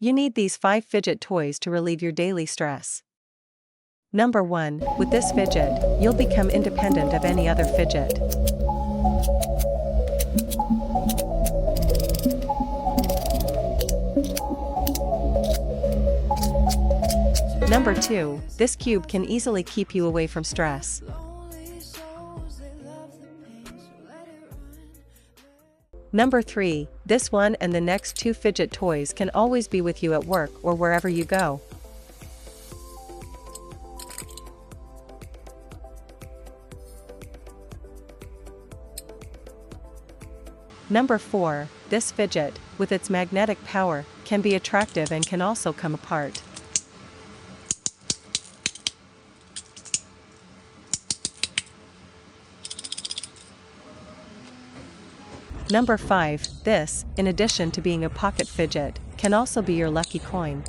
You need these 5 fidget toys to relieve your daily stress. Number 1. With this fidget, you'll become independent of any other fidget. Number 2. This cube can easily keep you away from stress. Number 3. This one and the next 2 fidget toys can always be with you at work or wherever you go. Number 4. This fidget, with its magnetic power, can be attractive and can also come apart. Number 5. This, in addition to being a pocket fidget, can also be your lucky coin.